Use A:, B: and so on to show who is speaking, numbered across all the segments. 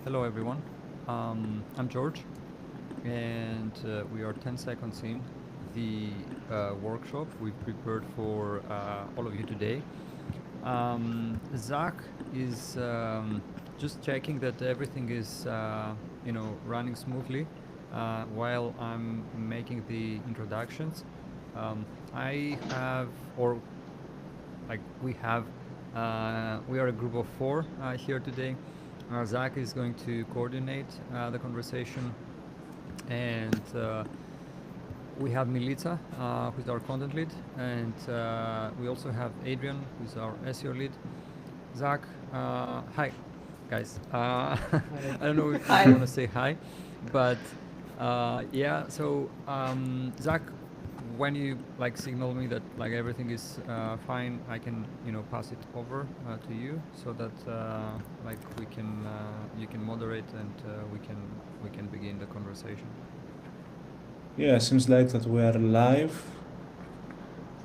A: Hello everyone, I'm George and we are 10 seconds in the workshop we prepared for all of you today. Zach is just checking that everything is running smoothly while I'm making the introductions. I have, or like we are a group of four here today. Zach is going to coordinate the conversation, and we have Minuttia, who's our content lead, and we also have Adrian, who's our SEO lead. Zach, hi, guys. I don't know if you want to say hi, but yeah. So Zach, when you like signal me that like everything is fine, I can pass it over to you so that like we can you can moderate and we can begin the conversation.
B: Yeah, seems like that we are live.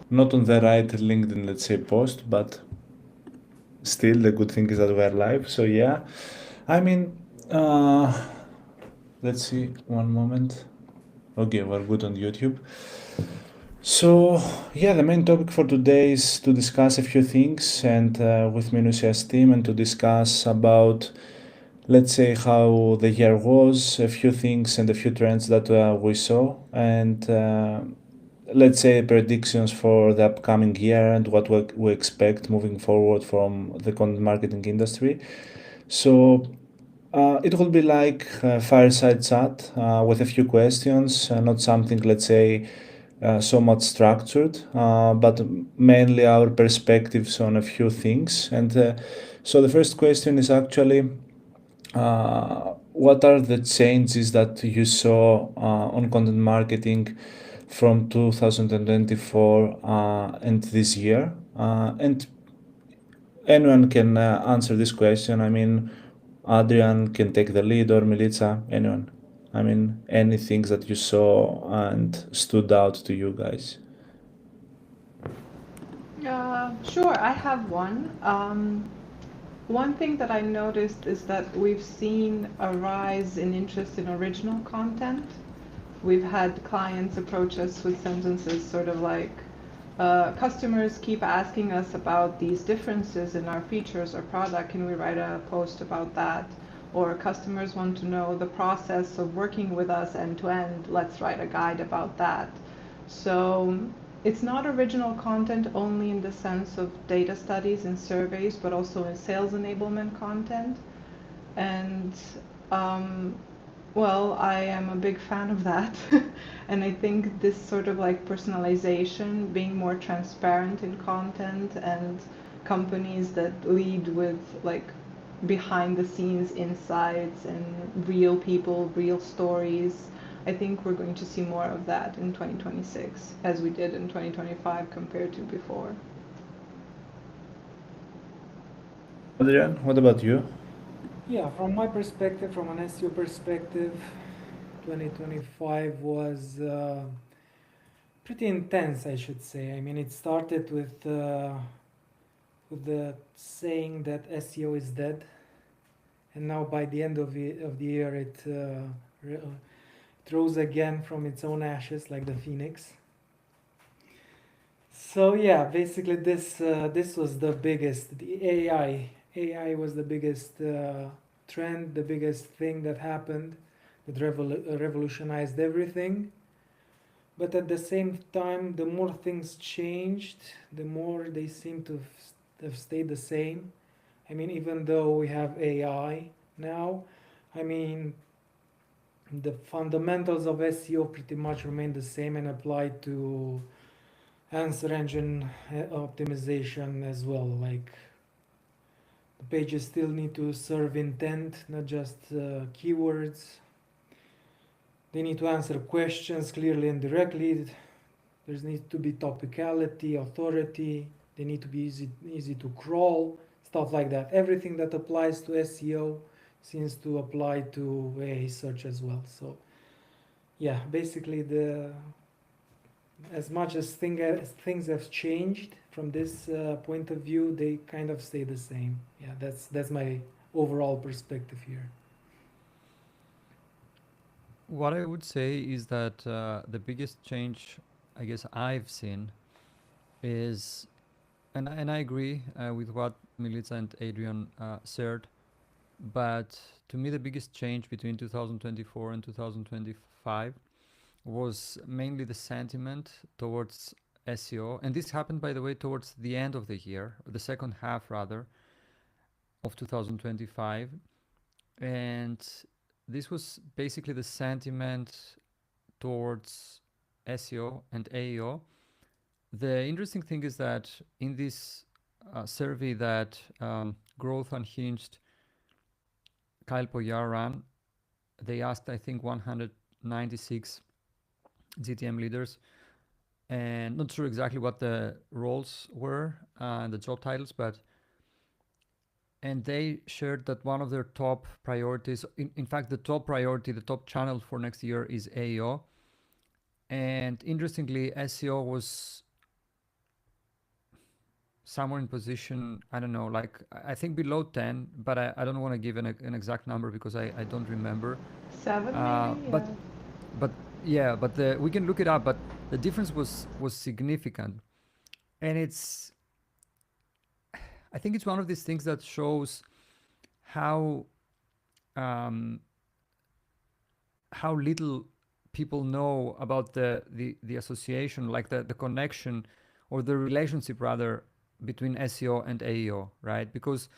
B: Not on the right LinkedIn, let's say, post, but still the good thing is that we are live. So yeah, I mean, let's see, one moment. Okay, we're good on YouTube. So yeah, the main topic for today is to discuss a few things and with Minussia's team and to discuss about, let's say, how the year was, a few things and a few trends that we saw, and let's say predictions for the upcoming year and what we expect moving forward from the content marketing industry. So it will be like a fireside chat with a few questions, not something, let's say, so much structured, but mainly our perspectives on a few things. And so the first question is actually, what are the changes that you saw on content marketing from 2024 and this year? And anyone can answer this question. I mean, Adrian can take the lead or Milica, anyone. I mean, any things that you saw and stood out to you guys.
C: Sure, I have one. One thing that I noticed is that we've seen a rise in interest in original content. We've had clients approach us with sentences sort of like, customers keep asking us about these differences in our features or product. Can we write a post about that? Or customers want to know the process of working with us end to end. Let's write a guide about that. So it's not original content only in the sense of data studies and surveys, but also in sales enablement content. And well, I am a big fan of that. And I think this sort of like personalization, being more transparent in content, and companies that lead with like behind the scenes insights and real people, real stories. I think we're going to see more of that in 2026 as we did in 2025 compared to before.
B: Adrian, what about you?
D: Yeah, from my perspective, from an SEO perspective, 2025 was pretty intense, I should say. I mean, it started with the saying that SEO is dead, and now by the end of the year, it rose again from its own ashes like the phoenix. So yeah, basically this was the biggest. The AI was the biggest trend, the biggest thing that happened that revolutionized everything. But at the same time, the more things changed, the more they seem to have stayed the same. I mean, even though we have AI now, I mean, the fundamentals of SEO pretty much remain the same and apply to answer engine optimization as well. Like, the pages still need to serve intent, not just keywords. They need to answer questions clearly and directly. There needs to be topicality, authority. They need to be easy to crawl, stuff like that. Everything that applies to SEO seems to apply to AI search as well. So yeah, basically as much as things have changed from this point of view, they kind of stay the same. Yeah, that's my overall perspective here.
A: What I would say is that the biggest change, I guess, I've seen is, and I agree with what Milica and Adrian shared, but to me the biggest change between 2024 and 2025 was mainly the sentiment towards SEO, and this happened, by the way, towards the end of the year, the second half rather, of 2025, and this was basically the sentiment towards SEO and AEO. The interesting thing is that in this survey that Growth Unhinged, Kyle Poyar ran, they asked, I think, 196 GTM leaders, and not sure exactly what the roles were, the job titles, and they shared that one of their top priorities, in fact, the top priority, the top channel for next year is AEO. And interestingly, SEO was somewhere in position, I don't know, like I think below 10, but I don't want to give an exact number because I don't remember.
C: 7 maybe,
A: But
C: yeah.
A: but yeah, but we can look it up. But the difference was significant, and I think it's one of these things that shows how little people know about the association, like the connection or the relationship rather between SEO and AEO, right? Because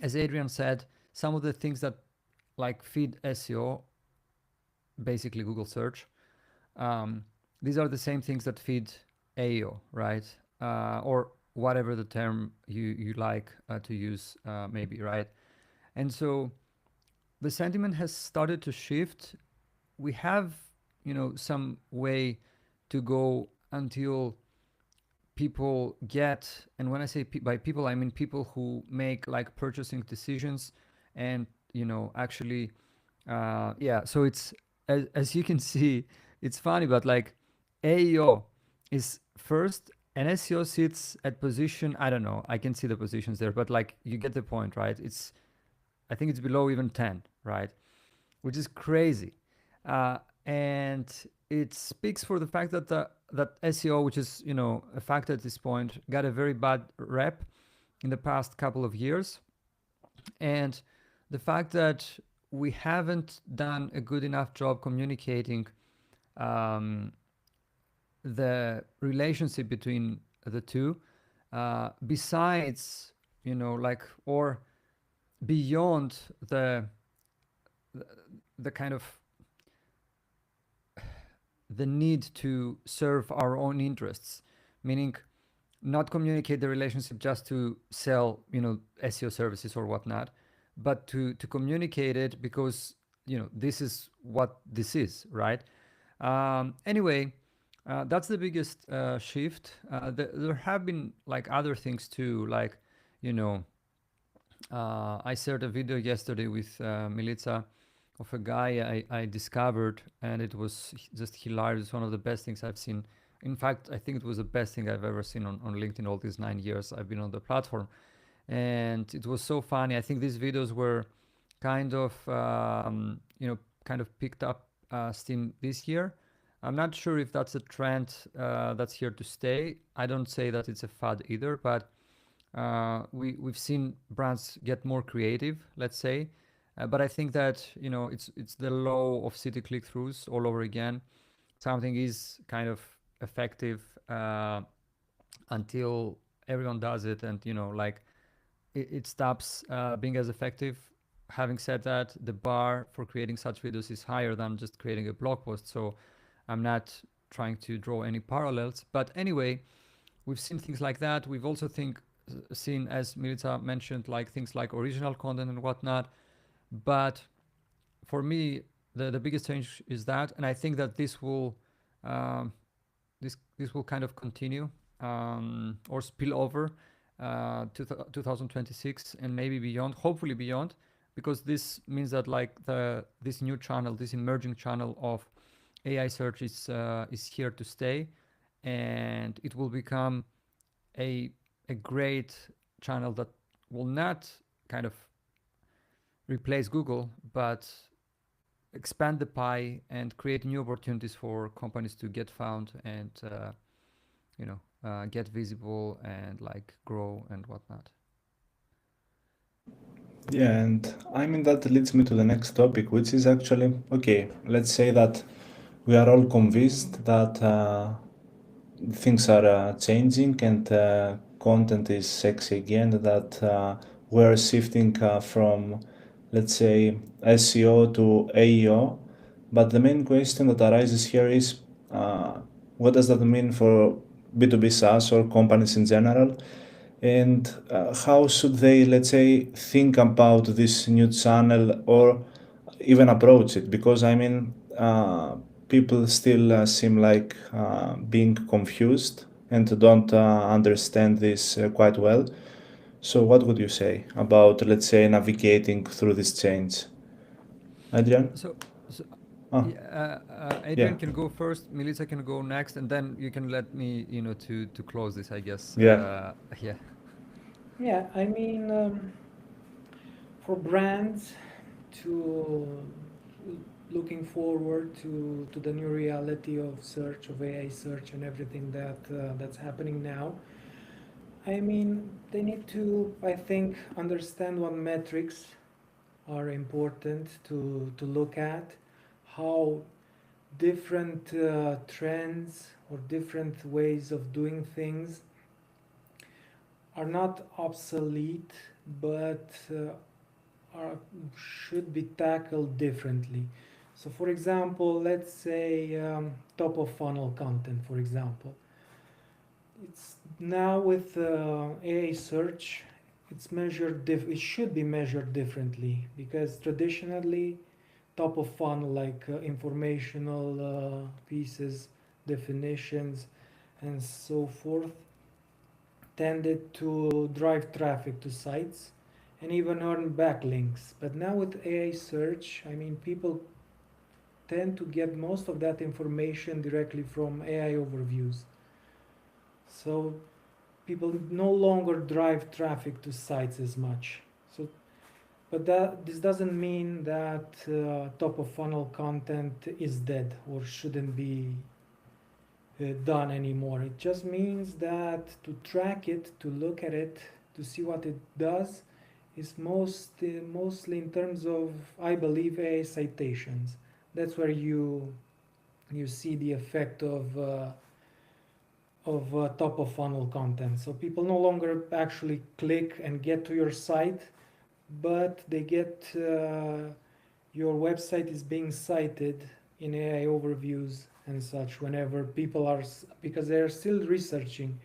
A: as Adrian said, some of the things that like feed SEO, basically Google search, these are the same things that feed AEO, right? Or whatever the term you like to use, maybe, right? And so the sentiment has started to shift. We have, some way to go until people get, and when I say by people, I mean people who make like purchasing decisions, and actually, yeah. So it's as you can see, it's funny, but like AEO is first, and SEO sits at position. I don't know. I can see the positions there, but like you get the point, right? I think it's below even 10, right? Which is crazy. And it speaks for the fact that that SEO, which is a fact at this point, got a very bad rep in the past couple of years, and the fact that we haven't done a good enough job communicating the relationship between the two, besides like, or beyond the kind of the need to serve our own interests, meaning not communicate the relationship just to sell, SEO services or whatnot, but to communicate it because, this is what this is, right? Anyway, that's the biggest shift. There have been like other things too, like, I shared a video yesterday with Milica of a guy I discovered, and it was just hilarious. It's one of the best things I've seen. In fact, I think it was the best thing I've ever seen on LinkedIn all these 9 years I've been on the platform. And it was so funny. I think these videos were kind of, kind of picked up steam this year. I'm not sure if that's a trend that's here to stay. I don't say that it's a fad either, but we've seen brands get more creative, let's say. But I think that it's the law of city click-throughs all over again. Something is kind of effective until everyone does it, and like it stops being as effective. Having said that, the bar for creating such videos is higher than just creating a blog post. So I'm not trying to draw any parallels. But anyway, we've seen things like that. We've also seen, as Milica mentioned, like things like original content and whatnot. But for me, the biggest change is that, and I think that this will this will kind of continue or spill over to 2026 and maybe beyond, hopefully beyond, because this means that like this new channel, this emerging channel of AI search is here to stay, and it will become a great channel that will not kind of replace Google, but expand the pie and create new opportunities for companies to get found and get visible and like grow and whatnot.
B: Yeah, and I mean that leads me to the next topic, which is actually okay. Let's say that we are all convinced that things are changing and content is sexy again. That we're shifting from, let's say, SEO to AEO. But the main question that arises here is, what does that mean for B2B SaaS or companies in general? And how should they, let's say, think about this new channel or even approach it? Because I mean, people still seem like being confused and don't understand this quite well. So what would you say about, let's say, navigating through this change? Adrian?
A: So
B: Ah,
A: yeah,
B: yeah,
A: Adrian can go first, Melissa can go next, and then you can let me, to close this, I guess.
B: yeah,
A: Yeah.
D: Yeah, I mean, for brands to looking forward to the new reality of search, of AI search, and everything that's happening now. I mean, they need to, I think, understand what metrics are important to look at, how different trends or different ways of doing things are not obsolete, but should be tackled differently. So, for example, let's say top of funnel content, for example. It's now with AI search, it's measured. It should be measured differently because traditionally, top of funnel like informational pieces, definitions, and so forth tended to drive traffic to sites and even earn backlinks. But now with AI search, I mean, people tend to get most of that information directly from AI overviews. So people no longer drive traffic to sites as much. So, but this doesn't mean that top of funnel content is dead or shouldn't be done anymore. It just means that to track it, to look at it, to see what it does, is mostly in terms of, I believe, AI citations. That's where you see the effect of top of funnel content. So people no longer actually click and get to your site, but they get your website is being cited in AI overviews and such whenever people are, because they're still researching.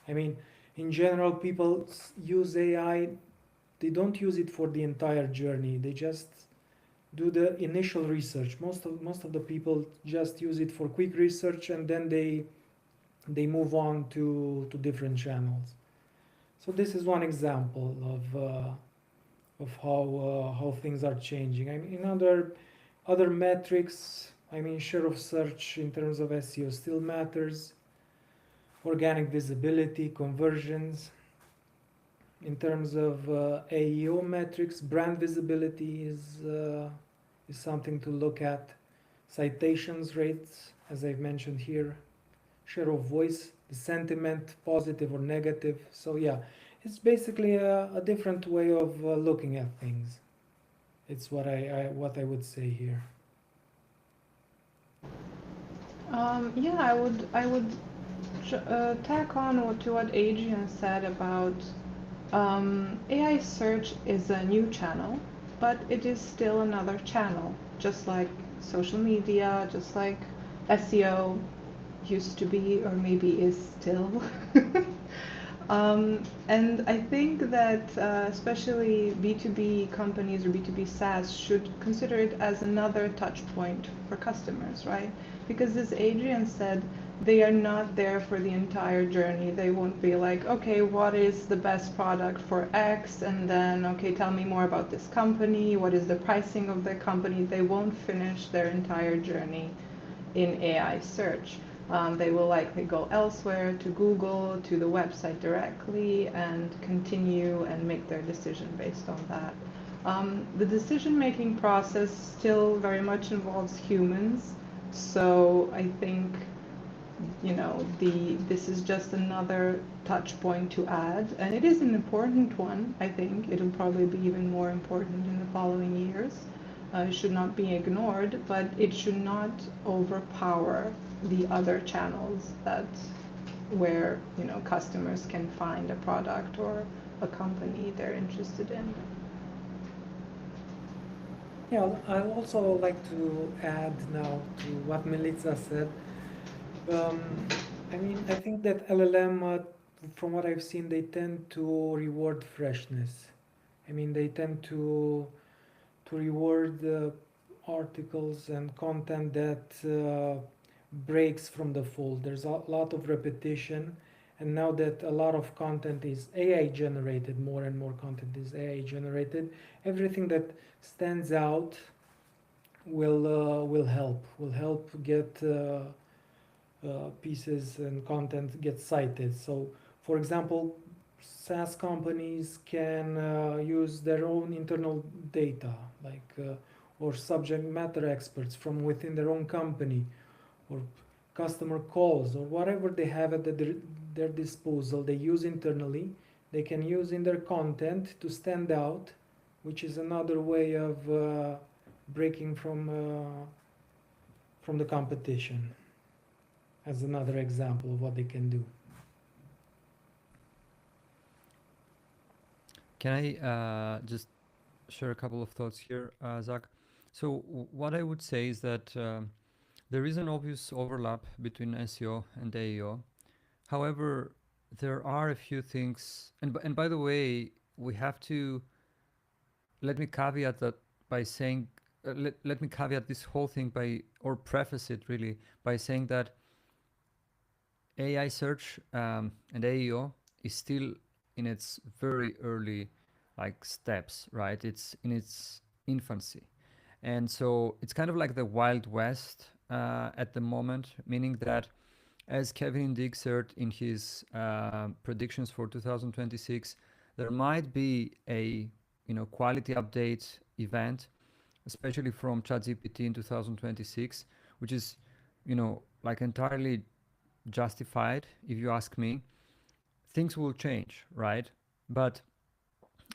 D: I mean, in general, people use AI, they don't use it for the entire journey. They just do the initial research. Most of the people just use it for quick research, and then they move on to different channels. So this is one example of how things are changing. I mean, in other metrics, I mean, share of search in terms of SEO still matters. Organic visibility, conversions. In terms of AEO metrics, brand visibility is something to look at. Citations rates, as I've mentioned here. Share of voice, the sentiment, positive or negative. So yeah, it's basically a different way of looking at things. It's what I would say here.
C: Yeah, I would tack on to what Adrian said about AI search is a new channel, but it is still another channel, just like social media, just like SEO used to be, or maybe is still. And I think that especially B2B companies or B2B SaaS should consider it as another touch point for customers, right? Because as Adrian said, they are not there for the entire journey. They won't be like, okay, what is the best product for X? And then, okay, tell me more about this company. What is the pricing of the company? They won't finish their entire journey in AI search. They will likely go elsewhere, to Google, to the website directly, and continue and make their decision based on that. The decision-making process still very much involves humans, so I think, you know, this is just another touch point to add, and it is an important one. I think it'll probably be even more important in the following years. It should not be ignored, but it should not overpower the other channels that where, you know, customers can find a product or a company they're interested in.
D: Yeah, I'd also like to add now to what Melissa said. I mean, I think that LLM, from what I've seen, they tend to reward freshness. I mean, they tend to reward articles and content that breaks from the fold. There's a lot of repetition, and now that a lot of content is AI generated, more and more content is AI generated, everything that stands out will help get pieces and content get cited. So, for example, SaaS companies can use their own internal data, like or subject matter experts from within their own company, or customer calls, or whatever they have at their disposal. They use internally. They can use in their content to stand out, which is another way of breaking from the competition. As another example of what they can do.
A: Can I just share a couple of thoughts here, Zach? So what I would say is that there is an obvious overlap between SEO and AEO. However, there are a few things, and by the way, we have to, let me caveat that by saying, let me caveat this whole thing by, or preface it really, by saying that AI search and AEO is still in its very early like steps, right? It's in its infancy. And so it's kind of like the Wild West at the moment, meaning that as Kevin Dixert in his predictions for 2026, there might be a quality update event, especially from ChatGPT in 2026, which is like entirely justified if you ask me. Things will change, right? But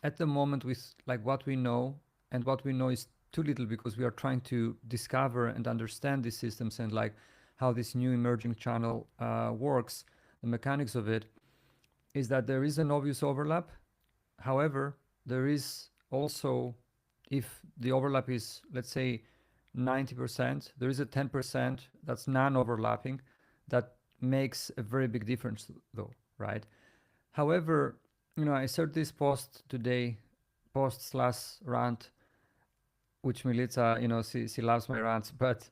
A: at the moment, with like what we know, and what we know is too little because we are trying to discover and understand these systems and like how this new emerging channel works, the mechanics of it, is that there is an obvious overlap. However, there is also, if the overlap is, let's say, 90%, there is a 10% that's non-overlapping that makes a very big difference though, right? However, I shared this post today, post/rant, which Milica, she loves my rants, but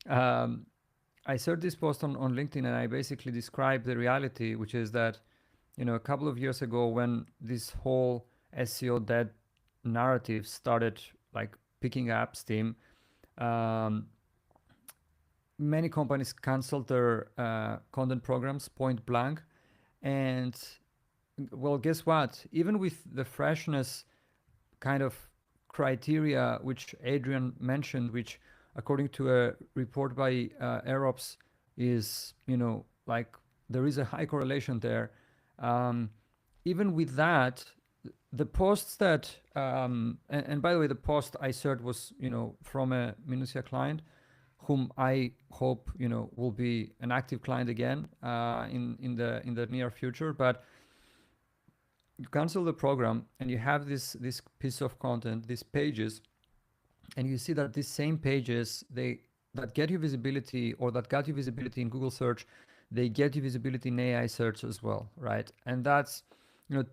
A: I shared this post on LinkedIn, and I basically described the reality, which is that, a couple of years ago when this whole SEO dead narrative started like picking up steam, many companies canceled their content programs point blank. And well, guess what? Even with the freshness kind of criteria which Adrian mentioned, which according to a report by Aerops is, like there is a high correlation there. Even with that, the posts that, and by the way, the post I shared was, from a Minuttia client, whom I hope will be an active client again in the near future. But you cancel the program and you have this piece of content, these pages, and you see that these same pages that get you visibility, or that got you visibility in Google search, they get you visibility in AI search as well, right? And that's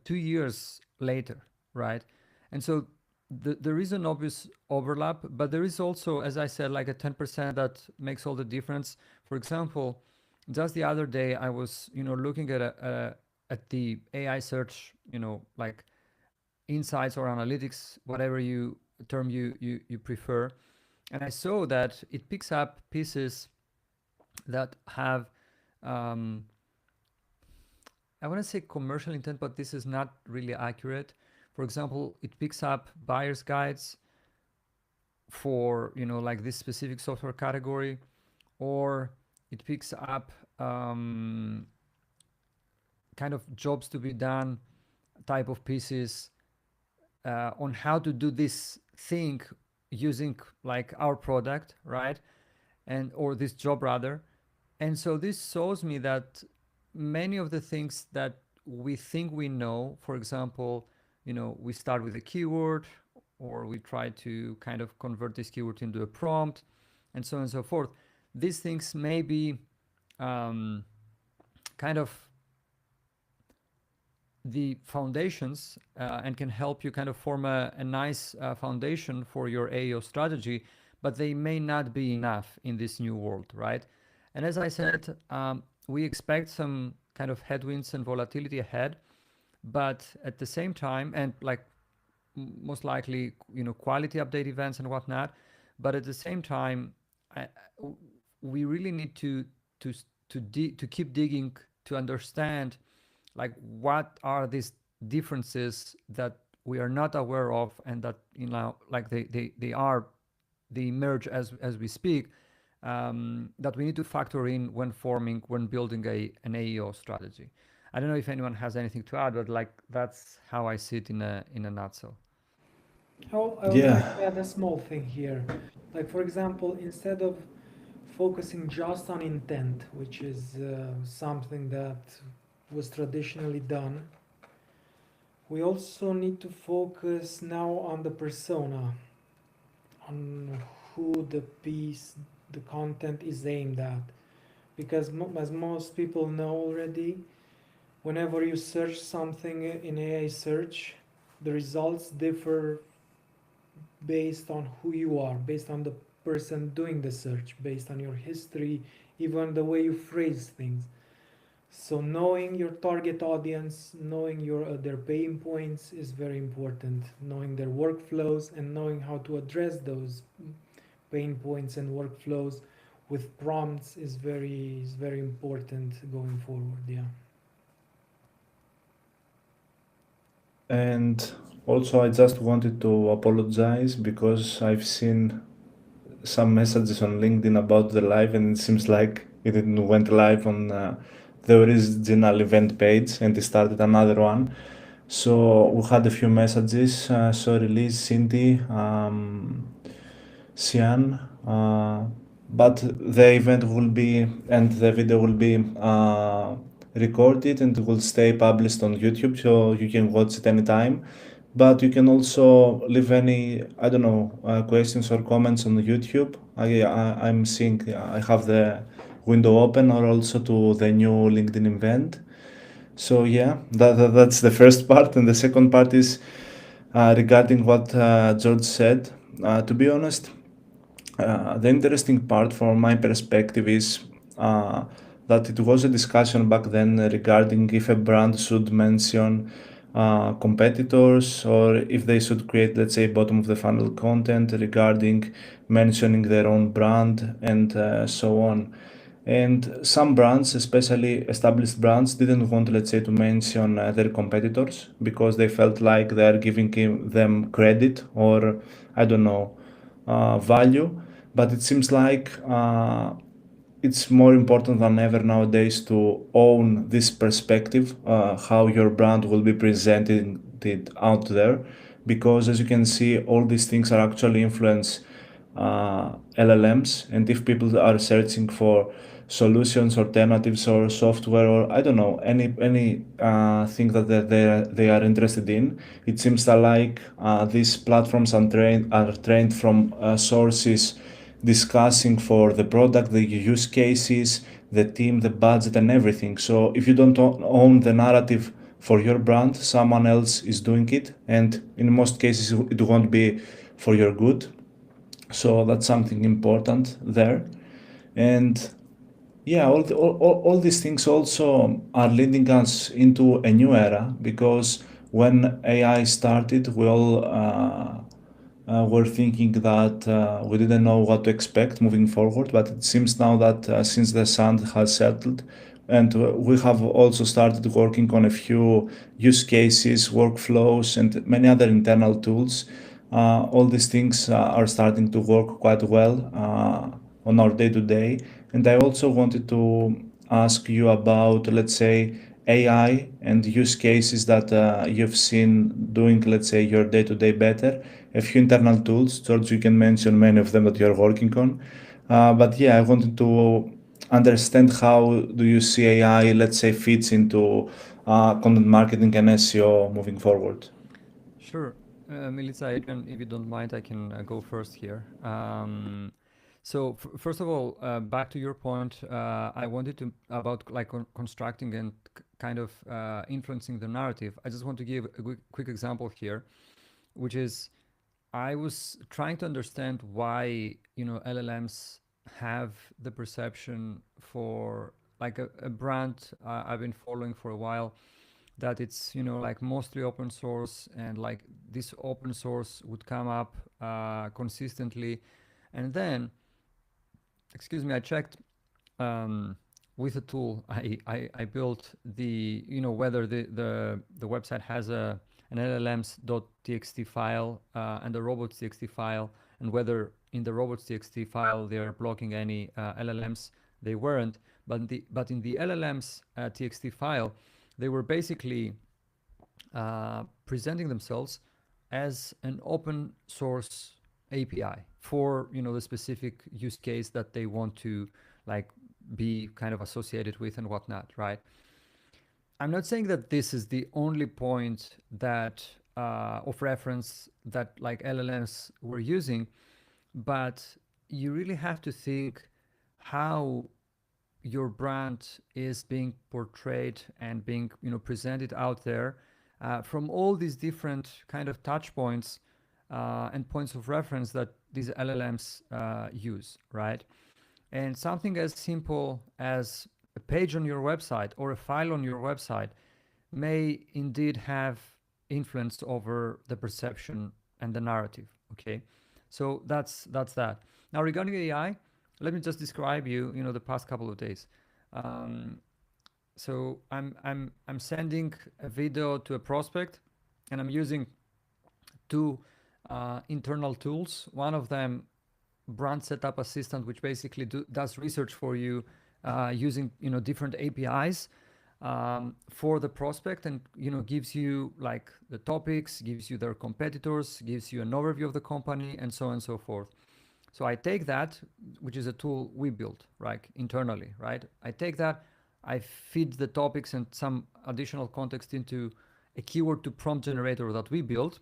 A: 2 years later, right? And so there is an obvious overlap, but there is also, as I said, like a 10% that makes all the difference. For example, just the other day I was looking at the AI search, like insights or analytics, whatever term you prefer, and I saw that it picks up pieces that have I want to say commercial intent, but this is not really accurate. For example, it picks up buyer's guides for, like this specific software category, or it picks up kind of jobs to be done type of pieces on how to do this thing using like our product, right? And or this job rather. And so this shows me that many of the things that we think we know, for example, we start with a keyword, or we try to kind of convert this keyword into a prompt, and so on and so forth. These things may be kind of the foundations and can help you kind of form a nice foundation for your AEO strategy, but they may not be enough in this new world, right? And as I said, we expect some kind of headwinds and volatility ahead, but at the same time, and like most likely, quality update events and whatnot, but at the same time, we really need to keep digging to understand like what are these differences that we are not aware of, and that like they emerge as we speak, that we need to factor in when building an AEO strategy. I don't know if anyone has anything to add, but like that's how I see it in a nutshell.
D: I would like to add a small thing here. Like, for example, instead of focusing just on intent, which is something that was traditionally done, we also need to focus now on the persona, on who the content is aimed at. Because as most people know already, whenever you search something in AI search, the results differ based on who you are, based on the person doing the search, based on your history, even the way you phrase things. So knowing your target audience, knowing their pain points is very important. Knowing their workflows and knowing how to address those pain points and workflows with prompts is very important going forward. Yeah.
B: And also, I just wanted to apologize because I've seen some messages on LinkedIn about the live, and it seems like it didn't went live on the original event page, and it started another one. So we had a few messages. Sorry, Liz, Cindy, Sian. But the event will be, and the video will be recorded and will stay published on YouTube, so you can watch it anytime. But you can also leave any, I don't know, questions or comments on YouTube. I'm seeing I have the window open, or also to the new LinkedIn event. So yeah, that's the first part. And the second part is regarding what George said. To be honest, the interesting part from my perspective is that it was a discussion back then regarding if a brand should mention competitors, or if they should create, let's say, bottom of the funnel content regarding mentioning their own brand, and so on. And some brands, especially established brands, didn't want, let's say, to mention their competitors because they felt like they are giving them credit, or I don't know, value. But it seems like it's more important than ever nowadays to own this perspective, how your brand will be presented out there, because as you can see, all these things are actually influence LLMs, and if people are searching for solutions, alternatives, or software, or I don't know, any thing that they are interested in, it seems that like these platforms are trained from sources discussing for the product, the use cases, the team, the budget, and everything. So if you don't own the narrative for your brand, someone else is doing it, and in most cases it won't be for your good. So that's something important there. And yeah, all these things also are leading us into a new era, because when AI started, we all were thinking that we didn't know what to expect moving forward. But it seems now that since the sun has settled, And we have also started working on a few use cases, workflows, and many other internal tools. All these things are starting to work quite well on our day to day. And I also wanted to ask you about, let's say, AI and use cases that you've seen doing, let's say, your day to day better. A few internal tools. George, you can mention many of them that you're working on. But yeah, I wanted to understand how do you see AI, let's say, fits into content marketing and SEO moving forward.
A: Sure. Melissa, Adrian, if you don't mind, I can go first here. So first of all, back to your point, I wanted to about like constructing and kind of influencing the narrative. I just want to give a quick example here, which is I was trying to understand why LLMs have the perception for like a brand I've been following for a while, that it's like mostly open source, and like this open source would come up consistently, and then excuse me, I checked with a tool I built the whether the website has an LLMs.txt file and a robots.txt file, and whether in the robots.txt file they are blocking any LLMs. They weren't, but in the LLMs txt file, they were basically presenting themselves as an open source API for the specific use case that they want to like be kind of associated with and whatnot, right? I'm not saying that this is the only point that of reference that like LLMs were using, but you really have to think how your brand is being portrayed and being presented out there from all these different kind of touch points and points of reference that these LLMs use, right? And something as simple as a page on your website or a file on your website may indeed have influence over the perception and the narrative. Okay, so that's that. Now regarding AI, let me just describe you the past couple of days. So I'm sending a video to a prospect, and I'm using two internal tools. One of them, brand setup assistant, which basically does research for you using different APIs for the prospect, and gives you like the topics, gives you their competitors, gives you an overview of the company, and so on and so forth. So I take that, which is a tool we built right internally, right? I take that, I feed the topics and some additional context into a keyword to prompt generator that we built,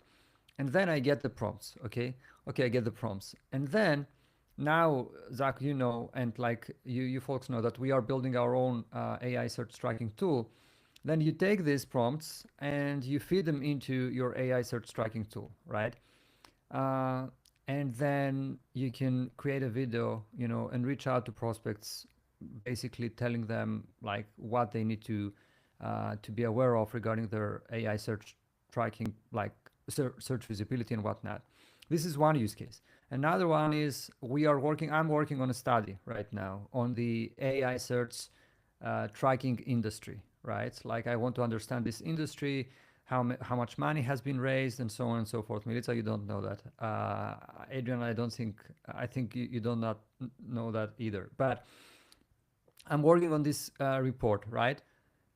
A: and then I get the prompts. Okay, I get the prompts, and then now, Zach, and like you folks know that we are building our own AI search tracking tool. Then you take these prompts and you feed them into your AI search tracking tool, right? And then you can create a video, and reach out to prospects, basically telling them like what they need to be aware of regarding their AI search tracking, like search visibility and whatnot. This is one use case. Another one is I'm working on a study right now on the AI search tracking industry, right? Like I want to understand this industry, how much money has been raised, and so on and so forth. Melissa, you don't know that. Adrian, I think you don't not know that either. But I'm working on this report, right?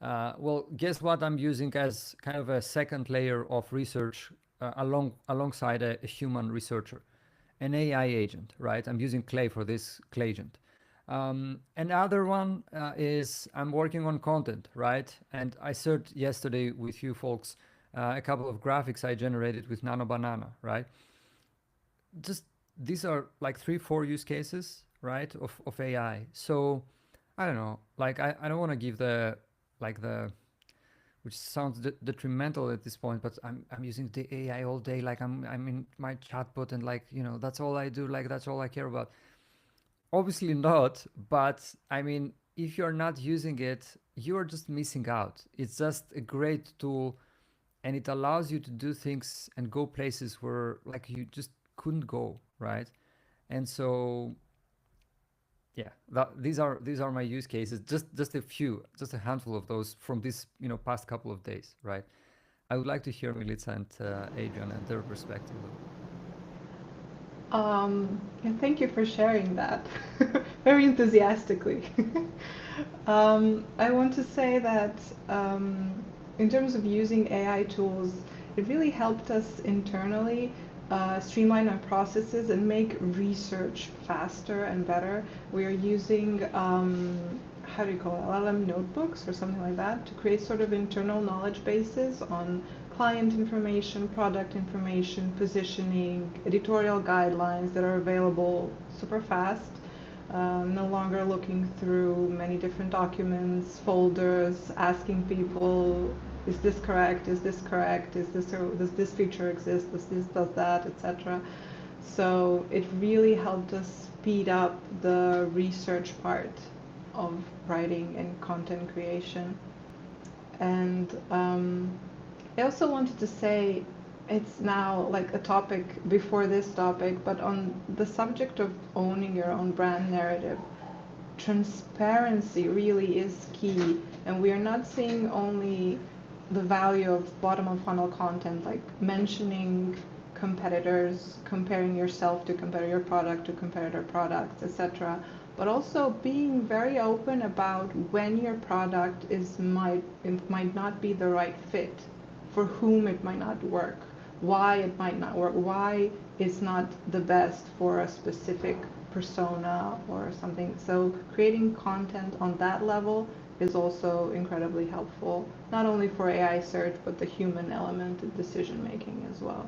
A: Well, guess what I'm using as kind of a second layer of research alongside a human researcher, an AI agent, right? I'm using Clay for this Clay agent. Another one is I'm working on content, right? And I shared yesterday with you folks a couple of graphics I generated with Nano Banana, right? Just these are like 3-4 use cases, right, of AI. So I don't know, like I don't want to give the which sounds detrimental at this point, but I'm using the AI all day. Like I'm in my chatbot, and like that's all I do. Like that's all I care about. Obviously not, but I mean, if you're not using it, you're just missing out. It's just a great tool, and it allows you to do things and go places where like you just couldn't go, right? And so yeah, these are my use cases. Just a few, just a handful of those from this past couple of days, right? I would like to hear Milica and Adrian and their perspective, though.
C: And thank you for sharing that very enthusiastically. I want to say that in terms of using AI tools, it really helped us internally streamline our processes and make research faster and better. We are using, how do you call it, LLM notebooks or something like that to create sort of internal knowledge bases on client information, product information, positioning, editorial guidelines that are available super fast. No longer looking through many different documents, folders, asking people, is this correct? Is this correct? Does this feature exist? Does that, etc. So it really helped us speed up the research part of writing and content creation. And I also wanted to say it's now like a topic before this topic, but on the subject of owning your own brand narrative, transparency really is key. And we are not seeing only the value of bottom of funnel content, like mentioning competitors, comparing yourself to compare your product to competitor products, etc. But also being very open about when your product might not be the right fit, for whom it might not work, why it might not work, why it's not the best for a specific persona or something. So creating content on that level is also incredibly helpful, not only for AI search, but the human element of decision making as well.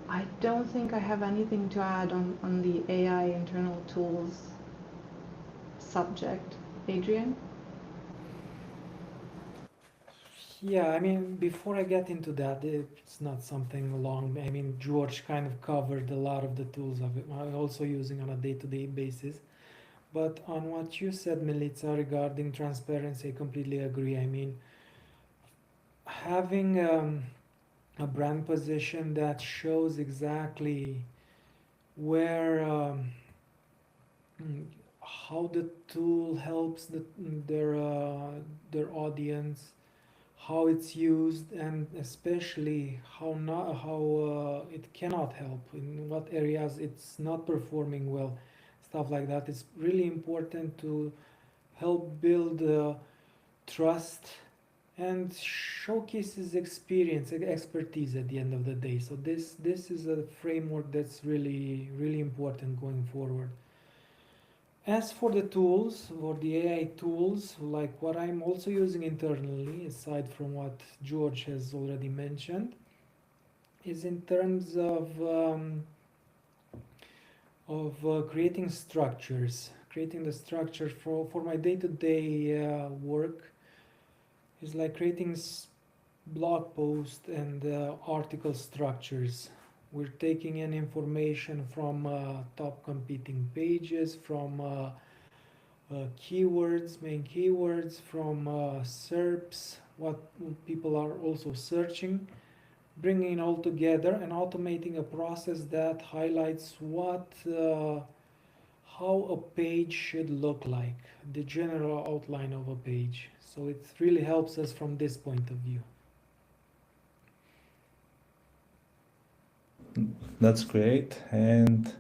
C: I don't think I have anything to add on the AI internal tools subject. Adrian?
D: Yeah, I mean, before I get into that, it's not something long. I mean, George kind of covered a lot of the tools of it. I'm also using on a day-to-day basis. But on what you said, Milica, regarding transparency, I completely agree. I mean, having a brand position that shows exactly where how the tool helps their audience, how it's used, and especially how it cannot help, in what areas it's not performing well, stuff like that. It's really important to help build trust and showcases experience, expertise at the end of the day. So this is a framework that's really important going forward. As for the tools, for the AI tools, like what I'm also using internally, aside from what George has already mentioned, is in terms of creating structures. Creating the structure for my day-to-day work is like creating blog post and article structures. We're taking in information from top competing pages, from keywords, main keywords, from SERPs, what people are also searching, bringing it all together and automating a process that highlights how a page should look like, the general outline of a page. So it really helps us from this point of view.
B: That's great. And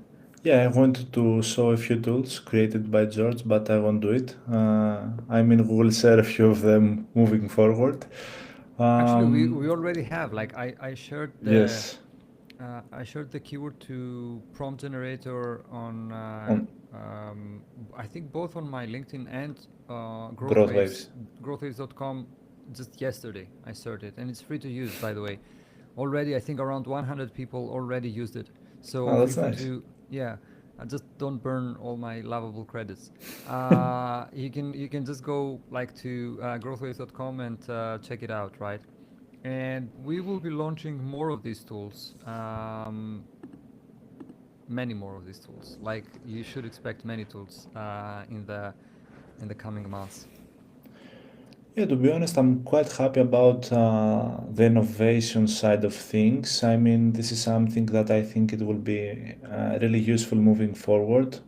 B: yeah, I wanted to show a few tools created by George, but I won't do it. I mean, we will share a few of them moving forward.
A: Actually, we already have. Like I shared
B: Yes,
A: I shared the keyword to prompt generator on
B: on
A: I think both on my LinkedIn and
B: Growth Waves.
A: growthwaves.com just yesterday. I shared it, and it's free to use, by the way. Already, I think around 100 people already used it. So
B: Oh,
A: feel
B: that's
A: free
B: nice.
A: to, yeah. I just don't burn all my lovable credits. You can just go like to growthwaves.com and check it out, right? And we will be launching more of these tools, many more of these tools. Like you should expect many tools in the coming months.
B: Yeah, to be honest, I'm quite happy about the innovation side of things. I mean, this is something that I think it will be really useful moving forward.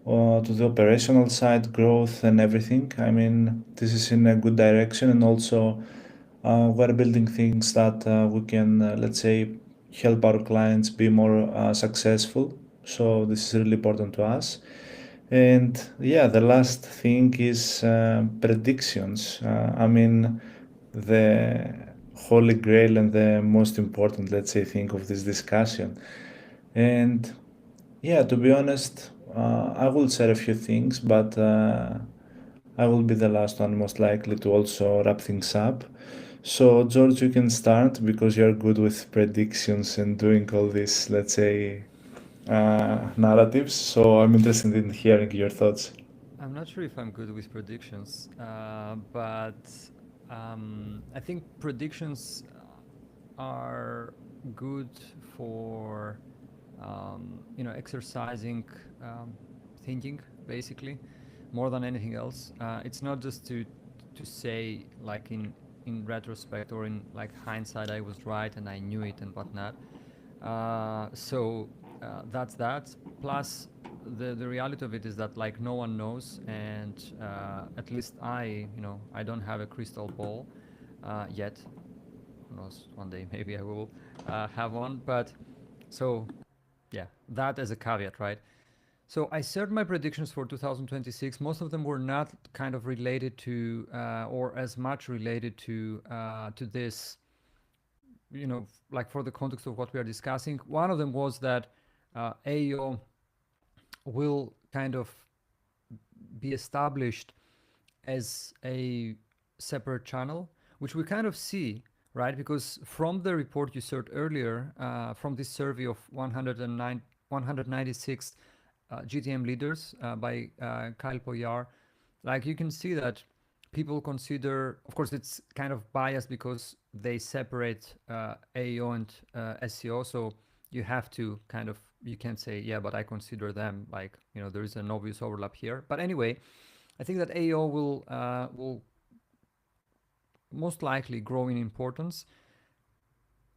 B: to the operational side, growth and everything. I mean, this is in a good direction, and also we're building things that we can, let's say, help our clients be more successful. So this is really important to us. And yeah, the last thing is predictions. I mean, the holy grail and the most important, let's say, thing of this discussion. And yeah, to be honest, I will share a few things, but I will be the last one most likely to also wrap things up. So, George, you can start because you're good with predictions and doing all this, let's say, narratives. So, I'm interested in hearing your thoughts.
A: I'm not sure if I'm good with predictions, but I think predictions are good for exercising thinking, basically, more than anything else. It's not just to say, like, in retrospect or in like hindsight, I was right and I knew it and whatnot. So that's that. Plus, the reality of it is that, like, no one knows, and at least I don't have a crystal ball yet. Who knows? One day maybe I will have one. But so yeah, that as a caveat, right? So I shared my predictions for 2026. Most of them were not kind of related to or as much related to this, like for the context of what we are discussing. One of them was that AEO will kind of be established as a separate channel, which we kind of see, right? Because from the report you shared earlier, from this survey of 196 GTM leaders by Kyle Poyar, like you can see that people consider, of course, it's kind of biased because they separate AEO and SEO. So you have to kind of, you can't say, yeah, but I consider them, like, there is an obvious overlap here. But anyway, I think that AEO will most likely grow in importance.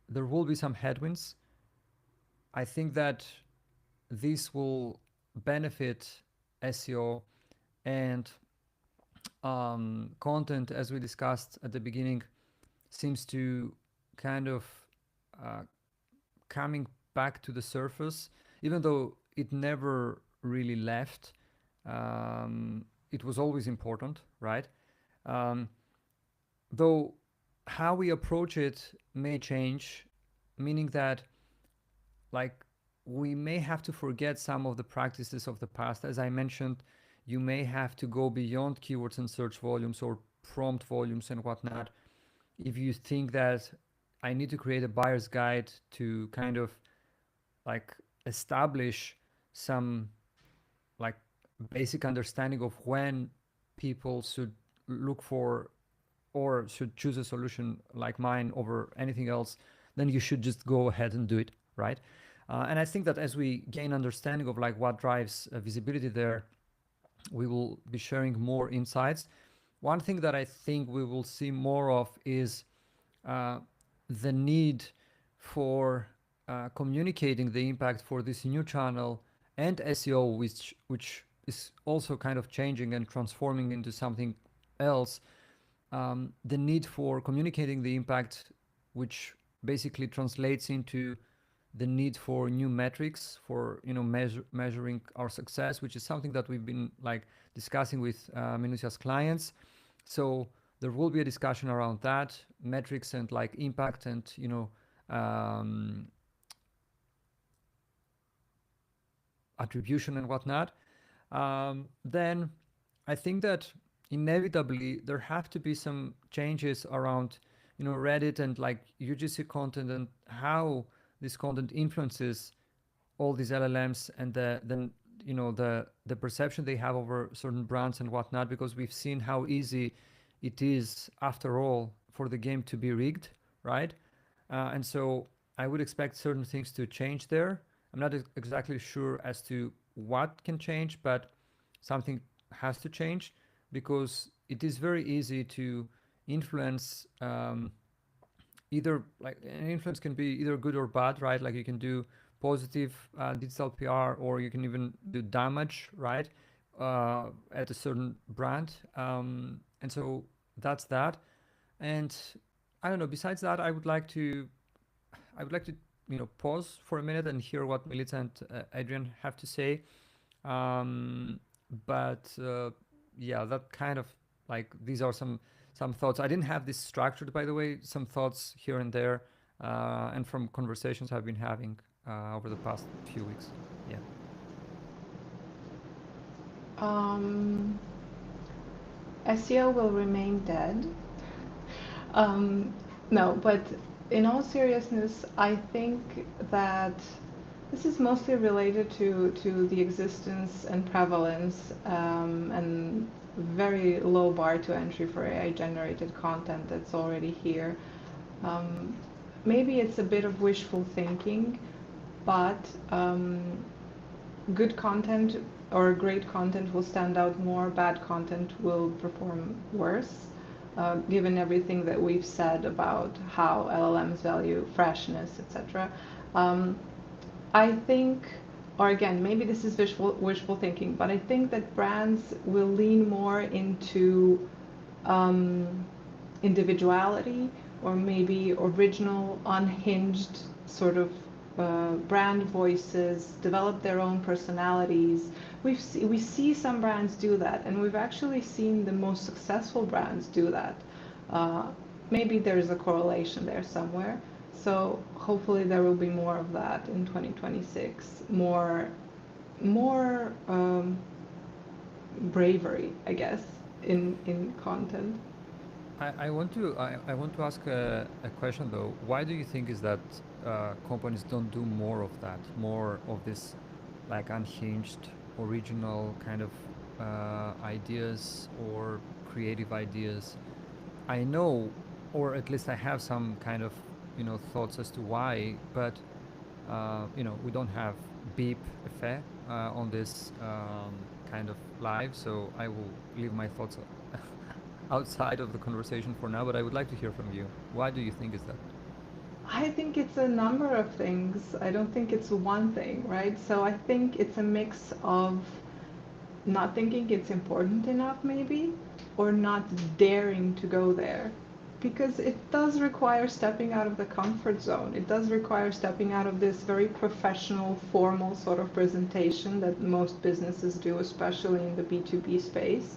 A: There will be some headwinds. I think that this will benefit SEO and content, as we discussed at the beginning, seems to kind of coming back to the surface, even though it never really left. It was always important, right? Though how we approach it may change, meaning that, like, we may have to forget some of the practices of the past. As I mentioned, you may have to go beyond keywords and search volumes or prompt volumes and whatnot. If you think that I need to create a buyer's guide to kind of like establish some like basic understanding of when people should look for or should choose a solution like mine over anything else, then you should just go ahead and do it, right? And I think that as we gain understanding of like what drives visibility there, we will be sharing more insights. One thing that I think we will see more of is the need for communicating the impact for this new channel and SEO, which is also kind of changing and transforming into something else. The need for communicating the impact, which basically translates into the need for new metrics for measuring our success, which is something that we've been like discussing with Minuttia's clients. So there will be a discussion around that, metrics and like impact and attribution and whatnot. Then I think that inevitably there have to be some changes around Reddit and like UGC content and how this content influences all these LLMs and the perception they have over certain brands and whatnot, because we've seen how easy it is after all for the game to be rigged, right? And so I would expect certain things to change there. I'm not exactly sure as to what can change, but something has to change, because it is very easy to influence either, like, an influence can be either good or bad, right? Like you can do positive digital PR, or you can even do damage, right, at a certain brand. And so that's that. And I don't know. Besides that, I would like to pause for a minute and hear what Melita and Adrian have to say. But yeah, that kind of like these are some thoughts. I didn't have this structured, by the way. Some thoughts here and there, and from conversations I've been having over the past few weeks. Yeah.
C: SEO will remain dead. Um, no, but in all seriousness, I think that this is mostly related to the existence and prevalence and very low bar to entry for AI generated content that's already here. Maybe it's a bit of wishful thinking, but good content or great content will stand out more, bad content will perform worse. Given everything that we've said about how LLMs value freshness, etc. I think, or again, maybe this is wishful thinking, but I think that brands will lean more into individuality or maybe original, unhinged sort of brand voices, develop their own personalities. We see some brands do that, and we've actually seen the most successful brands do that. Maybe there's a correlation there somewhere. So hopefully there will be more of that in 2026. More bravery, I guess, in content.
A: I want to ask a question though. Why do you think is that companies don't do more of that, more of this like unhinged, original kind of ideas or creative ideas? I know, or at least I have some kind of thoughts as to why, but we don't have beep affair on this kind of live, so I will leave my thoughts outside of the conversation for now, but I would like to hear from you. Why do you think is that?
C: I think it's a number of things. I don't think it's one thing, right? So I think it's a mix of not thinking it's important enough, maybe, or not daring to go there. Because it does require stepping out of the comfort zone. It does require stepping out of this very professional, formal sort of presentation that most businesses do, especially in the B2B space.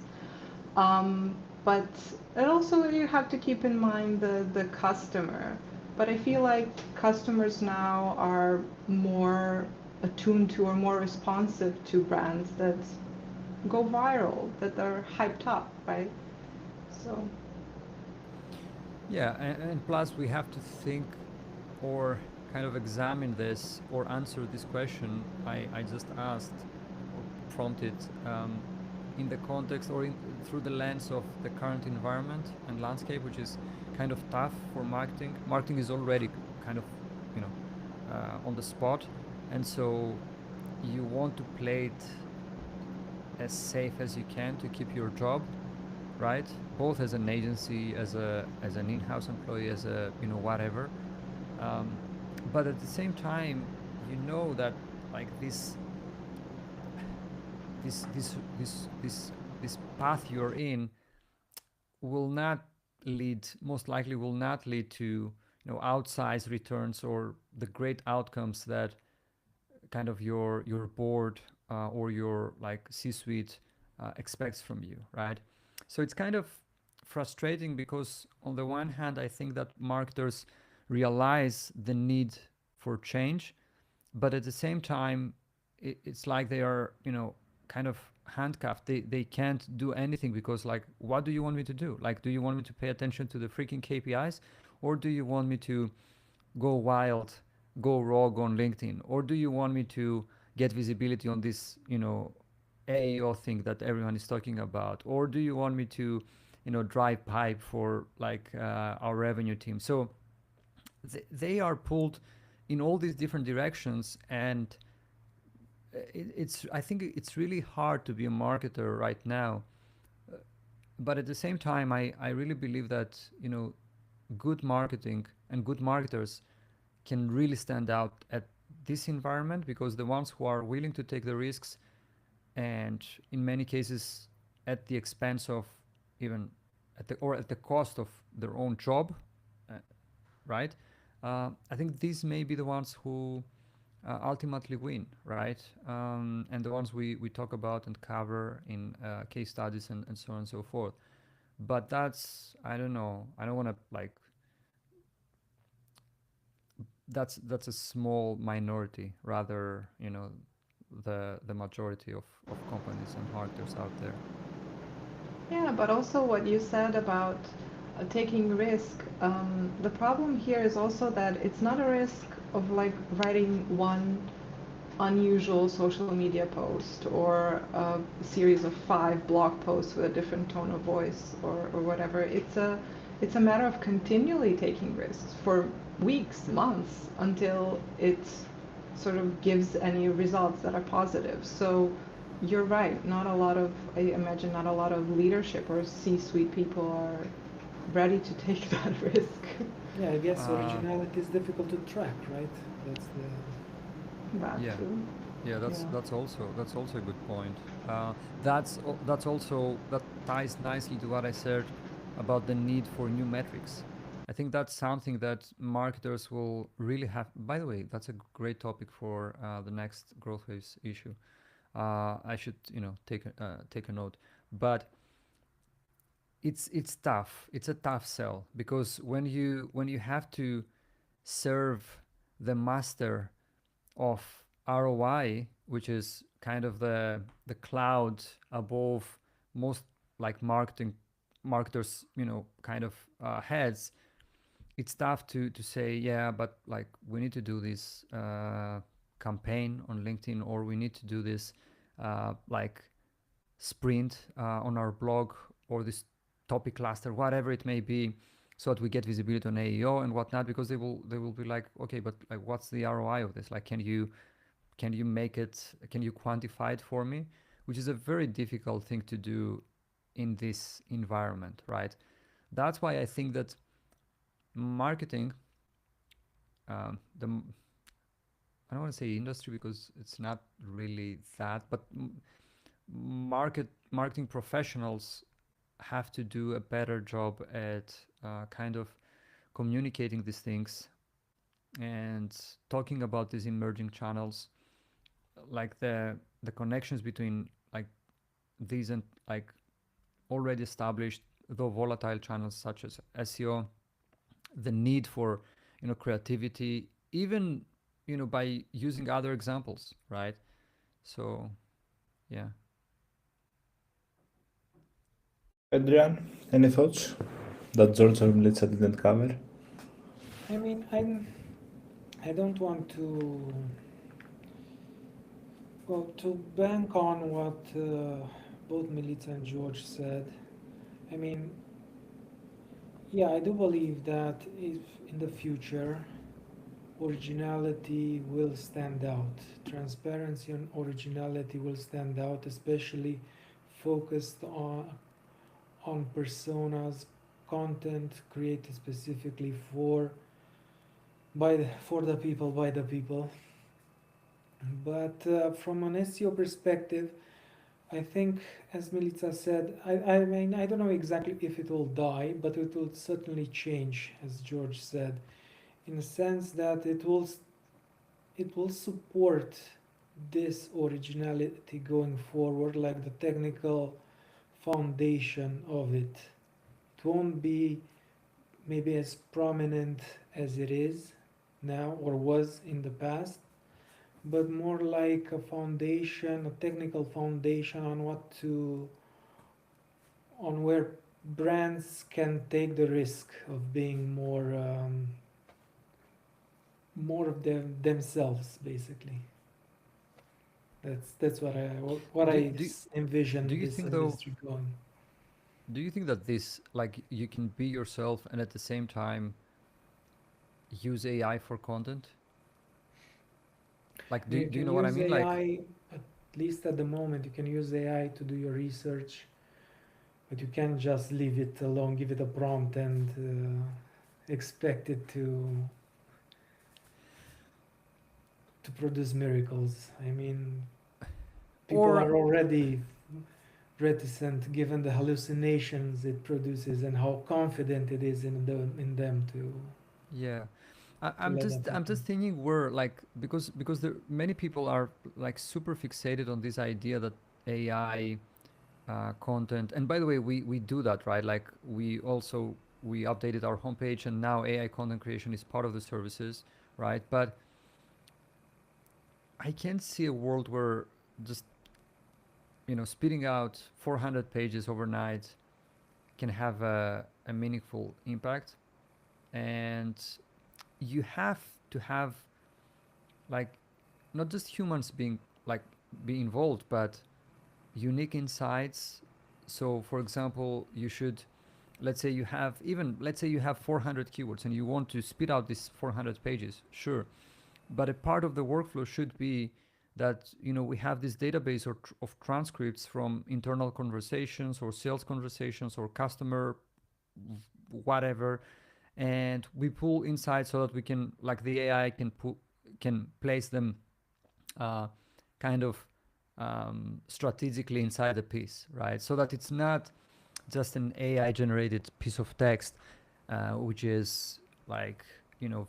C: But and also you have to keep in mind the customer. But I feel like customers now are more attuned to or more responsive to brands that go viral, that are hyped up, right? So
A: Yeah, and plus we have to think or kind of examine this or answer this question I just asked or prompted in the context or through the lens of the current environment and landscape, which is kind of tough for marketing. Marketing is already kind of, on the spot, and so you want to play it as safe as you can to keep your job, right? Both as an agency, as an in-house employee, as a whatever. But at the same time, that like this path you're in will not lead, most likely will not lead to outsized returns or the great outcomes that kind of your board or your like C-suite expects from you, right? So it's kind of frustrating because on the one hand, I think that marketers realize the need for change, but at the same time, it's like they are, kind of handcuffed. They can't do anything because like, what do you want me to do? Like, do you want me to pay attention to the freaking KPIs, or do you want me to go wild, go rogue on LinkedIn, or do you want me to get visibility on this, AEO thing that everyone is talking about, or do you want me to, drive pipe for like our revenue team? So they are pulled in all these different directions, and I think it's really hard to be a marketer right now. But at the same time, I really believe that good marketing and good marketers can really stand out at this environment, because the ones who are willing to take the risks, and in many cases at the expense of even at the cost of their own job, uh, right? I think these may be the ones who ultimately win, right? And the ones we talk about and cover in case studies and so on and so forth. But that's, I don't know, I don't want to like, that's a small minority, rather, the majority of companies and marketers out there.
C: Yeah, but also what you said about taking risk. The problem here is also that it's not a risk of like writing one unusual social media post or a series of 5 blog posts with a different tone of voice or whatever. It's a matter of continually taking risks for weeks, months until it sort of gives any results that are positive. So you're right, not a lot of, I imagine not a lot of leadership or C-suite people are ready to take that risk.
D: Yeah, I guess
A: Uh,
D: originality is difficult to track, right? That's the
C: That's
A: yeah,
C: true.
A: yeah,
C: Yeah.
A: that's also a good point. That's also, that ties nicely to what I said about the need for new metrics. I think that's something that marketers will really have. By the way, that's a great topic for the next growth waves issue. I should, take a note. But it's tough. It's a tough sell, because when you have to serve the master of ROI, which is kind of the cloud above most like marketers, kind of heads. It's tough to say, yeah, but like we need to do this campaign on LinkedIn, or we need to do this like sprint on our blog, or this topic cluster, whatever it may be, so that we get visibility on AEO and whatnot, because they will be like, okay, but like what's the ROI of this? Like, can you make it, can you quantify it for me? Which is a very difficult thing to do in this environment, right? That's why I think that marketing, the I don't want to say industry, because it's not really that, but marketing professionals have to do a better job at kind of communicating these things and talking about these emerging channels, like the connections between like these and like already established though volatile channels such as SEO, the need for creativity, even by using other examples, right? So yeah.
B: Adrian, any thoughts that George or Melissa didn't cover?
D: I mean, I don't want to bank on what both Melissa and George said. I mean, yeah, I do believe that if in the future originality will stand out, transparency and originality will stand out, especially focused on personas, content created specifically for the people by the people. But from an SEO perspective, I think, as Milica said, I mean, I don't know exactly if it will die, but it will certainly change, as George said, in the sense that it will support this originality going forward, like the technical foundation of it. It won't be maybe as prominent as it is now or was in the past, but more like a foundation, a technical foundation on where brands can take the risk of being more of themselves, basically. That's what
A: do,
D: I
A: do, do
D: envision
A: you
D: this
A: think though
D: industry going.
A: do you think that this, like, you can be yourself and at the same time use AI for content? Like, do,
D: You
A: do you
D: can
A: know what I
D: use
A: mean? Like,
D: AI, at least at the moment, you can use AI to do your research, but you can't just leave it alone, give it a prompt, and expect it to to produce miracles. I mean, people
A: Or
D: are already reticent given the hallucinations it produces and how confident it is in them
A: yeah,
D: to let them
A: I'm just
D: happen.
A: thinking we're like, because there many people are like super fixated on this idea that AI content, and by the way, we do that, right? Like we updated our homepage, and now AI content creation is part of the services, right? But I can't see a world where just, spitting out 400 pages overnight can have a meaningful impact. And you have to have, like, not just humans being, like, be involved, but unique insights. So for example, you should, let's say you have 400 keywords and you want to spit out these 400 pages, sure, but a part of the workflow should be that, we have this database of transcripts from internal conversations or sales conversations or customer whatever, and we pull insights so that we can, like, the AI can place them uh, kind of strategically inside the piece, right? So that it's not just an AI generated piece of text, which is, like,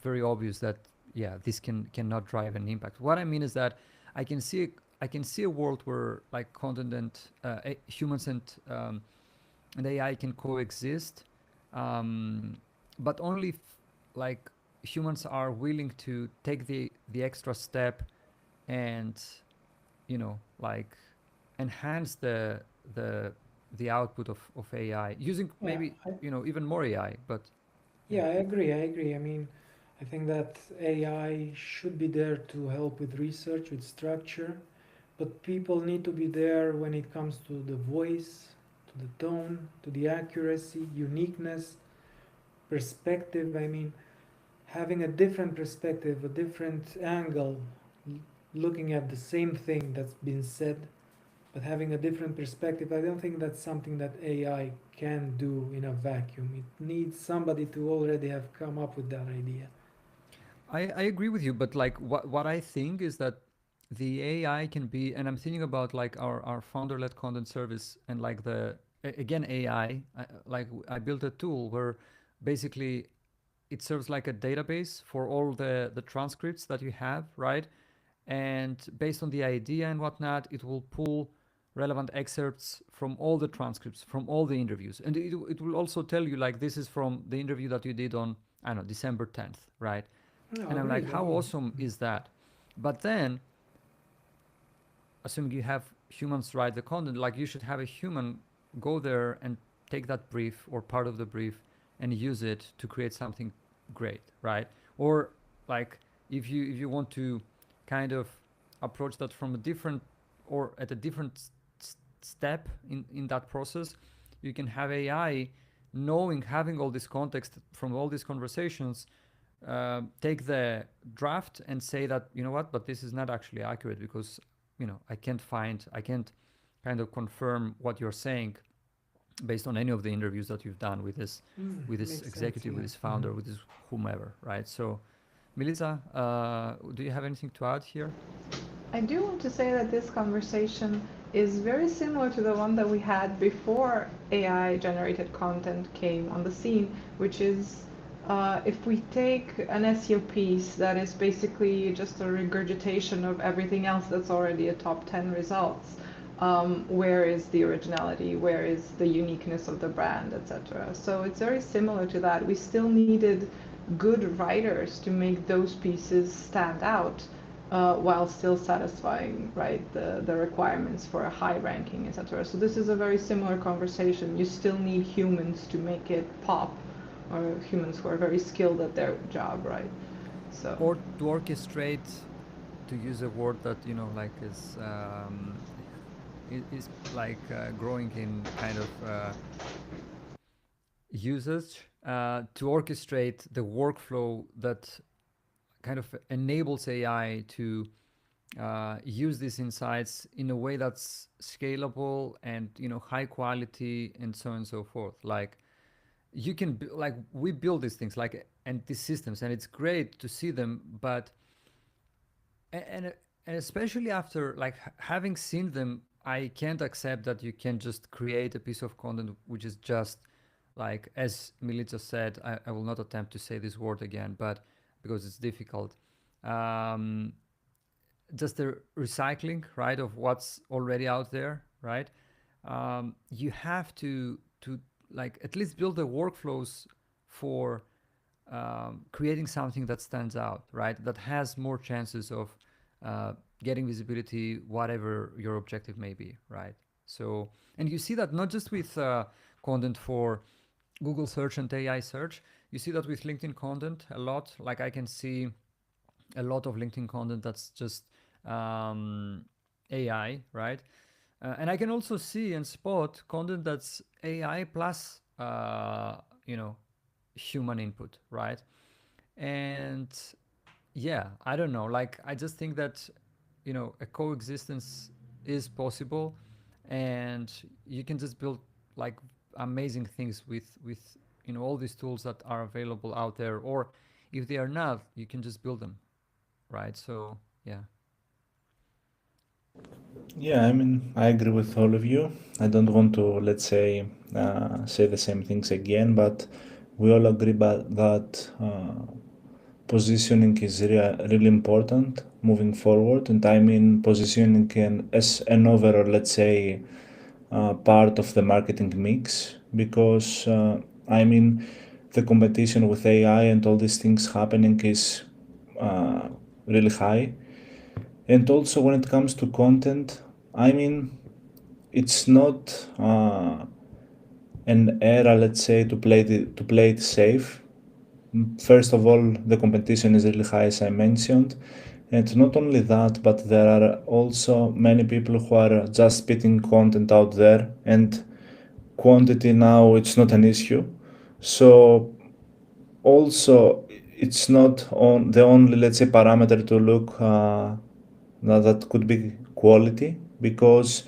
A: very obvious that, yeah, this cannot drive an impact. What I mean is that I can see I can see a world where, like, content and humans and AI can coexist, um, but only if, like, humans are willing to take the extra step and, like, enhance the the output of AI using
D: Yeah,
A: maybe, even more AI. But yeah,
D: yeah, I agree. I agree. I mean, I think that AI should be there to help with research, with structure, but people need to be there when it comes to the voice, to the tone, to the accuracy, uniqueness, perspective. I mean, having a different perspective, a different angle, looking at the same thing that's been said, but having a different perspective. I don't think that's something that AI can do in a vacuum. It needs somebody to already have come up with that idea.
A: I agree with you. But, like, what I think is that the AI can be, and I'm thinking about, like, our founder-led content service, and, like, again, AI. Like, I built a tool where basically it serves like a database for all the transcripts that you have, right? And based on the idea and whatnot, it will pull relevant excerpts from all the transcripts from all the interviews, and it will also tell you, like, this is from the interview that you did on, I don't know, December 10th, right?
D: No,
A: And I'm like,
D: agreed,
A: how
D: agreed.
A: awesome is that? But then, assuming you have humans write the content, like, you should have a human go there and take that brief or part of the brief and use it to create something great, right? Or, like, if you want to kind of approach that from a different, or at a different step in that process, you can have AI knowing, having all this context from all these conversations, take the draft and say that, you know what, but this is not actually accurate because, I can't kind of confirm what you're saying based on any of the interviews that you've done with this
D: Makes sense,
A: executive,
D: yeah.
A: with this founder, with this whomever, right? So, Melissa, do you have anything to add here?
C: I do want to say that this conversation is very similar to the one that we had before AI generated content came on the scene, which is if we take an SEO piece that is basically just a regurgitation of everything else that's already a top 10 results, where is the originality, where is the uniqueness of the brand, etc. So it's very similar to that. We still needed good writers to make those pieces stand out, while still satisfying, right, the requirements for a high ranking, etc. So this is a very similar conversation. You still need humans to make it pop, or humans who are very skilled at their job, right? So
A: Or to orchestrate, to use a word that, like, is like, growing in kind of usage, to orchestrate the workflow that kind of enables AI to use these insights in a way that's scalable and, high quality, and so on and so forth. Like, you can like, we build these things, like, and these systems, and it's great to see them, but and especially after like having seen them, I can't accept that you can just create a piece of content which is just like, as Milica said, I will not attempt to say this word again, but because it's difficult. Um, just the recycling, right, of what's already out there, right? You have to like at least build the workflows for creating something that stands out, right? That has more chances of getting visibility, whatever your objective may be, right? So, and you see that not just with content for Google search and AI search, you see that with LinkedIn content a lot. Like I can see a lot of LinkedIn content that's just AI, right? And I can also see and spot content that's AI plus, human input, right? And yeah, I don't know. Like, I just think that, a coexistence is possible, and you can just build like amazing things with all these tools that are available out there. Or if they are not, you can just build them, right? So yeah.
B: Yeah, I mean, I agree with all of you. I don't want to, let's say the same things again, but we all agree that positioning is really important moving forward. And I mean, positioning as an overall, let's say, part of the marketing mix, because I mean, the competition with AI and all these things happening is uh, really high. And also, when it comes to content, I mean, it's not an era, let's say, to play it safe. First of all, the competition is really high, as I mentioned, and not only that, but there are also many people who are just spitting content out there, and quantity now it's not an issue. So also, it's not on the only, let's say, parameter to look. Now that could be quality, because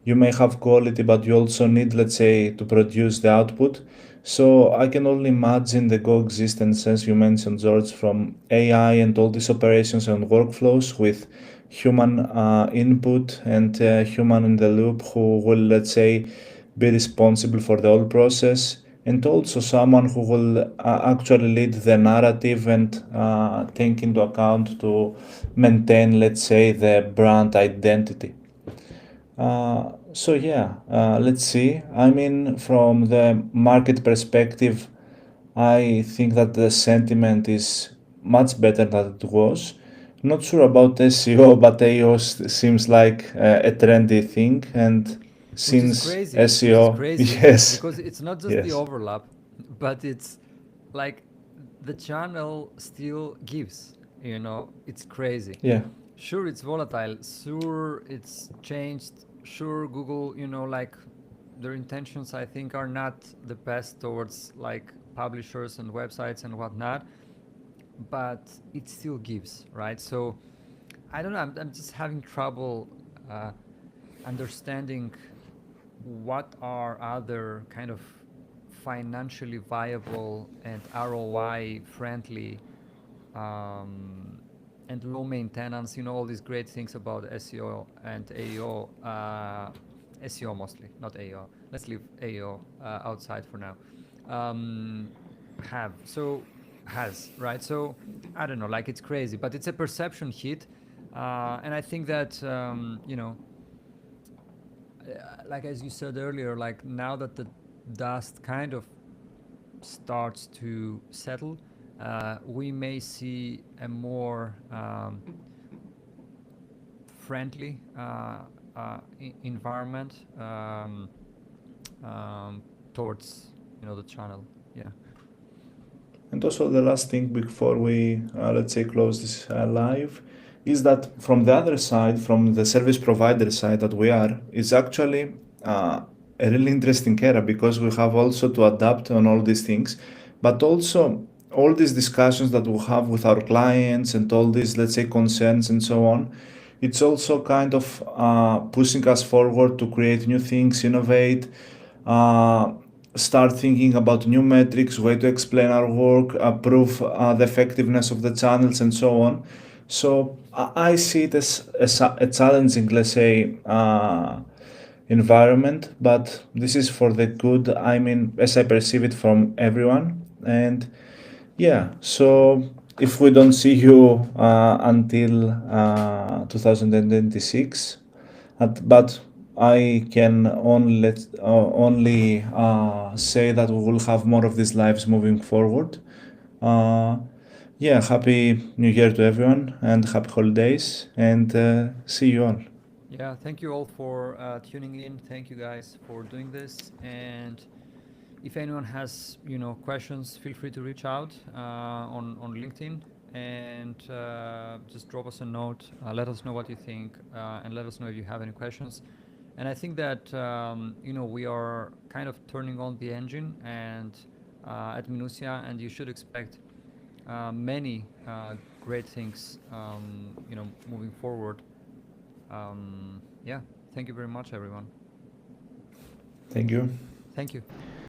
B: you may have quality but you also need, let's say, to produce the output. So I can only imagine the coexistence, as you mentioned, George, from AI and all these operations and workflows with human input and human in the loop who will, let's say, be responsible for the whole process, and also someone who will actually lead the narrative and take into account to maintain, let's say, the brand identity. So yeah, let's see. I mean, from the market perspective, I think that the sentiment is much better than it was. Not sure about SEO, but AO seems like a trendy thing, and
A: Which is
B: since
A: crazy, which is
B: SEO,
A: crazy
B: yes,
A: because it's not just the
B: yes,
A: overlap, but it's like the channel still gives, it's crazy.
B: yeah.
A: Sure, it's volatile. Sure, it's changed. Sure, Google, like their intentions, I think, are not the best towards like publishers and websites and whatnot, but it still gives, right? So I don't know. I'm just having trouble uh, understanding what are other kind of financially viable and ROI friendly and low maintenance, all these great things about SEO and AEO, SEO mostly, not AEO. Let's leave AEO outside for now. Um, have so has right. So I don't know, like it's crazy, but it's a perception hit, and I think that like as you said earlier, like now that the dust kind of starts to settle, we may see a more friendly environment towards the channel. Yeah.
B: And also the last thing before we, let's say, close this live, is that from the other side, from the service provider side that we are, is actually a really interesting era, because we have also to adapt on all these things, but also all these discussions that we have with our clients and all these, let's say, concerns and so on. It's also kind of pushing us forward to create new things, innovate, uh, start thinking about new metrics, way to explain our work, prove the effectiveness of the channels, and so on. So I see it as a challenging, let's say, environment, but this is for the good. I mean, as I perceive it from everyone. And yeah, so if we don't see you until 2026, but I can only say that we will have more of these lives moving forward. Uh, yeah, happy New Year to everyone and happy holidays and see you all.
A: Yeah, thank you all for tuning in. Thank you guys for doing this. And if anyone has questions, feel free to reach out on LinkedIn and just drop us a note. Let us know what you think and let us know if you have any questions. And I think that we are kind of turning on the engine and at Minuttia, and you should expect many great things moving forward. Yeah, thank you very much, everyone.
B: Thank you.
A: Thank you.